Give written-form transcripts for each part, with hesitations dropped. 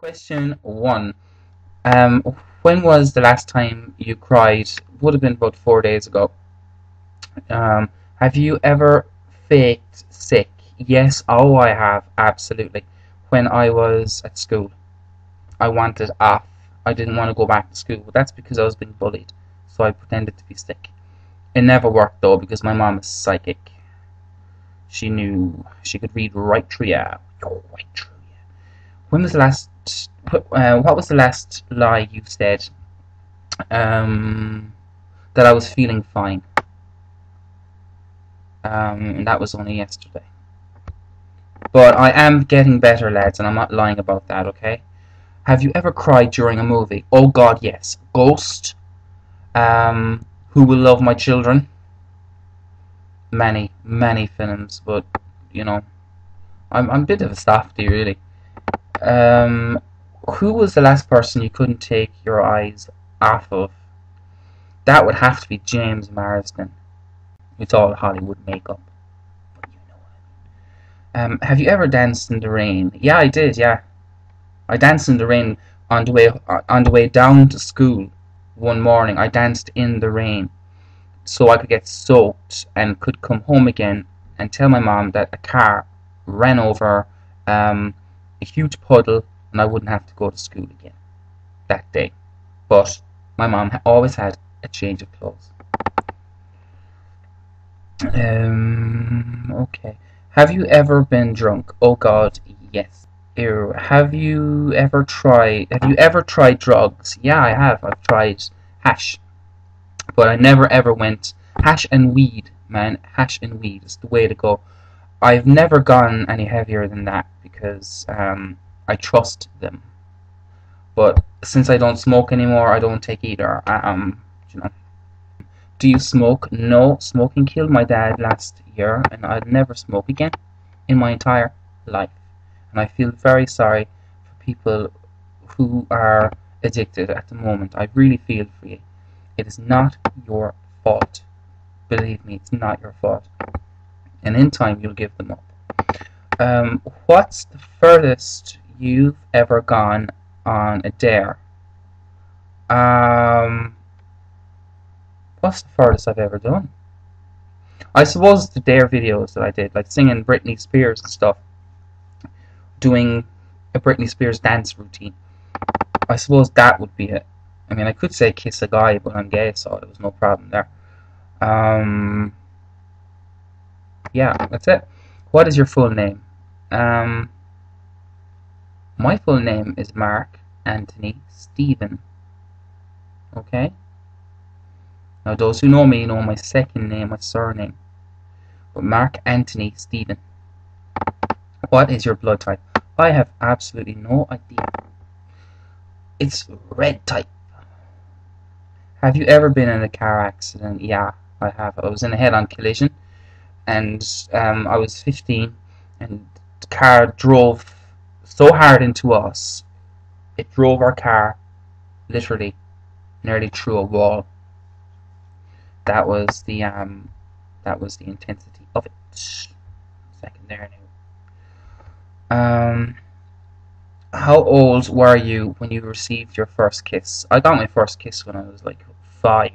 Question one. Um, when was the last time you cried? Would have been about 4 days ago. Um, have you ever faked sick? Yes, oh, I have, absolutely. When I was at school, I wanted off. I didn't want to go back to school, but that's because I was being bullied. So I pretended to be sick. It never worked though because my mom is psychic. She knew she could read right through you. Right through you. When was the last? What was the last lie you said? Um, that I was feeling fine. And that was only yesterday. But I am getting better, lads, and I'm not lying about that. Okay? Have you ever cried during a movie? Oh God, yes. Ghost. Who Will Love My Children? Many, many films, but you know, I'm a bit of a softie, really. Um, who was the last person you couldn't take your eyes off of? That would have to be James Marsden. It's all Hollywood makeup, but you know what I mean. Have you ever danced in the rain? Yeah, I did. Yeah, I danced in the rain on the way down to school one morning. I danced in the rain so I could get soaked and could come home again and tell my mom that a car ran over a huge puddle and I wouldn't have to go to school again that day. But my mom always had a change of clothes. Okay. Have you ever been drunk? Oh God, yes. Ew. Have you ever tried drugs? Yeah, I have. I've tried hash. But I never ever went hash and weed, man. Hash and weed is the way to go. I've never gone any heavier than that because I trust them. But since I don't smoke anymore, I don't take either. You know. Do you smoke? No, smoking killed my dad last year, and I'd never smoke again in my entire life. And I feel very sorry for people who are addicted at the moment. I really feel for you. It is not your fault. Believe me, it's not your fault. And in time, you'll give them up. What's the furthest you've ever gone on a dare? What's the furthest I've ever done? I suppose the dare videos that I did, like singing Britney Spears and stuff, doing a Britney Spears dance routine. I suppose that would be it. I mean, I could say kiss a guy, but I'm gay, so there was no problem there. Yeah, that's it. What is your full name? My full name is Mark Anthony Stephen. Okay? Now, those who know me know my second name, my surname. But Mark Anthony Stephen. What is your blood type? I have absolutely no idea. It's red type. Have you ever been in a car accident? Yeah, I have. I was in a head-on collision, and I was 15, and the car drove so hard into us, it drove our car literally nearly through a wall. That was the intensity of it. Second there now. How old were you when you received your first kiss? I got my first kiss when I was like 5.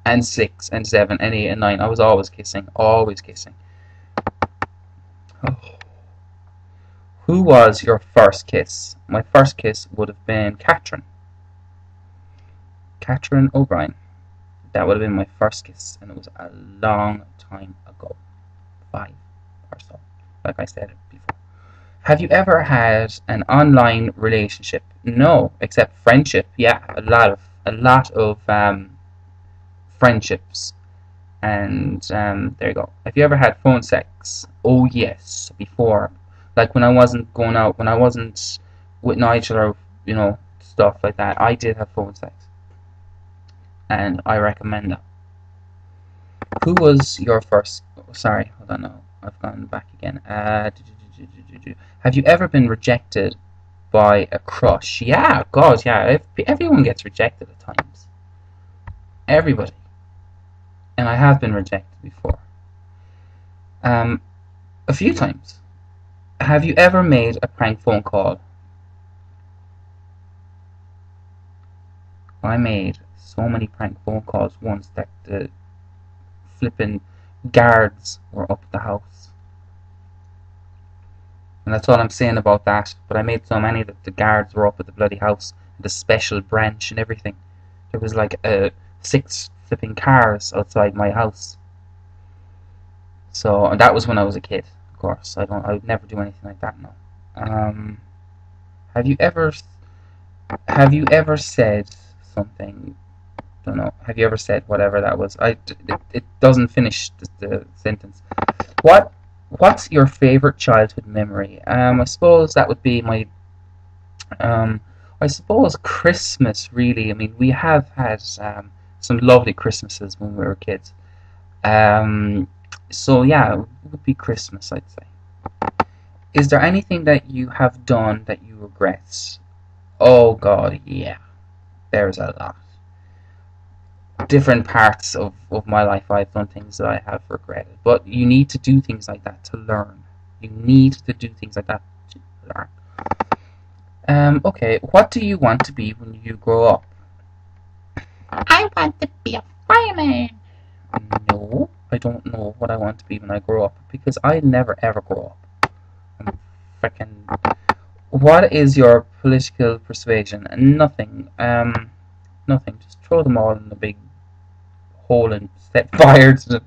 And 6 and 7 and 8 and 9. I was always kissing. Always kissing. Oh. Who was your first kiss? My first kiss would have been Catherine. Catherine O'Brien. That would have been my first kiss, and it was a long time ago. 5 or so, like I said before. Have you ever had an online relationship? No, except friendship. Yeah, a lot of friendships. And there you go. Have you ever had phone sex? Oh yes, before. Like when I wasn't going out, when I wasn't with Nigel or you know stuff like that. I did have phone sex, and I recommend that. Who was your first? Sorry, hold on. No, I've gone back again. Have you ever been rejected by a crush? Yeah, God, yeah. Everyone gets rejected at times. Everybody. And I have been rejected before. A few times. Have you ever made a prank phone call? I made so many prank phone calls once that the flipping guards were up at the house. And that's all I'm saying about that. But I made so many that the guards were up at the bloody house, the special branch and everything. There was like 6 flipping cars outside my house. So, and that was when I was a kid, of course. I would never do anything like that now. Have you ever said something? Don't know. Have you ever said whatever that was? It doesn't finish the sentence. What's your favorite childhood memory? I suppose that would be my I suppose Christmas, really. I mean, we have had some lovely Christmases when we were kids. So yeah, it would be Christmas, I'd say. Is there anything that you have done that you regret? Oh God, yeah. There's a lot. Different parts of my life I've done things that I have regretted. But you need to do things like that to learn. You need to do things like that to learn. Okay, what do you want to be when you grow up? I want to be a fireman. No, I don't know what I want to be when I grow up because I never ever grow up. I'm freaking. What is your political persuasion? Nothing. Nothing. Just throw them all in the big hole and set fire to them.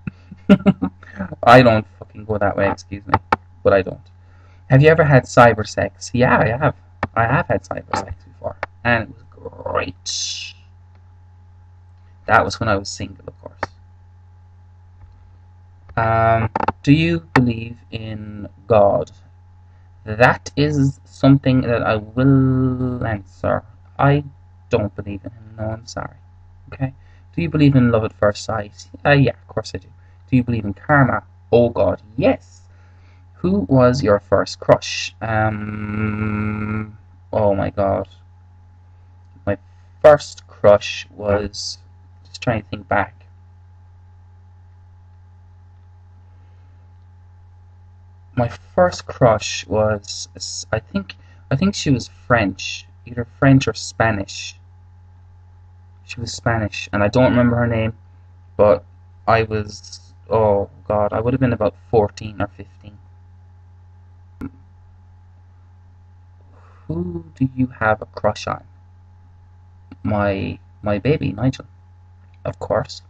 I don't fucking go that way. Excuse me, but I don't. Have you ever had cyber sex? Yeah, I have. I have had cyber sex before, and it was great. That was when I was single, of course. Do you believe in God? That is something that I will answer. I don't believe in him. No, I'm sorry. Okay. Do you believe in love at first sight? Yeah, of course I do. Do you believe in karma? Oh God, yes. Who was your first crush? Oh my God. My first crush was, just trying to think back. My first crush was, I think she was French, either French or Spanish. She was Spanish, and I don't remember her name, but I was, oh God, I would have been about 14 or 15. Who do you have a crush on? My baby, Nigel, of course.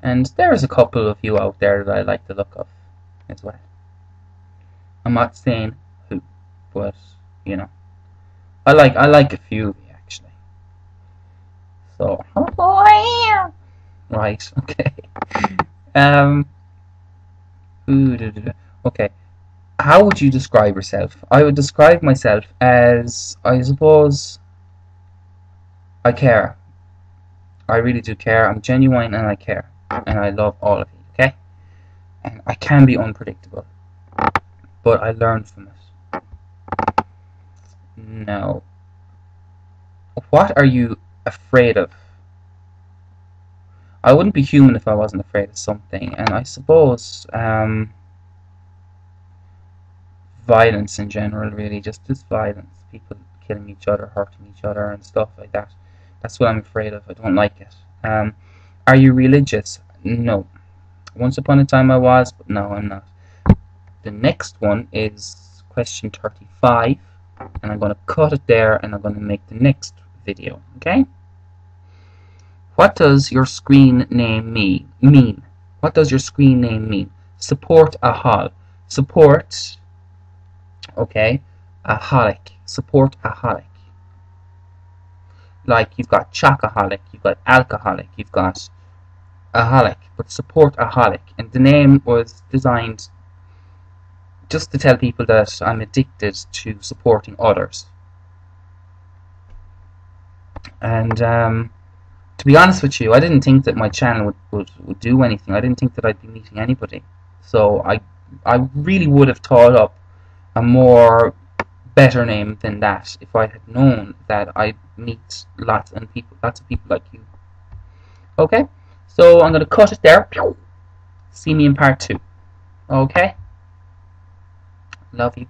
And there's a couple of you out there that I like the look of as well. I'm not saying who, but you know, I like a few of you actually. So, right, okay. Okay. How would you describe yourself? I would describe myself as, I suppose, I care. I really do care. I'm genuine and I care. And I love all of you, okay? And I can be unpredictable. But I learned from it. No. What are you afraid of? I wouldn't be human if I wasn't afraid of something. And I suppose, violence in general, really, just violence, people killing each other, hurting each other, and stuff like that. That's what I'm afraid of. I don't like it. Are you religious? No. Once upon a time I was, but no, I'm not. The next one is question 35, and I'm going to cut it there, and I'm going to make the next video. Okay? What does your screen name mean? What does your screen name mean? Support a hol. Support. Okay, aholic. Support aholic. Like you've got chocoholic, you've got alcoholic, you've got aholic, but support aholic. And the name was designed just to tell people that I'm addicted to supporting others. And to be honest with you, I didn't think that my channel would do anything. I didn't think that I'd be meeting anybody. So I really would have thought up a more better name than that if I had known that I'd meet lots of people like you. Okay, so I'm gonna cut it there. See me in part 2. Okay, love you.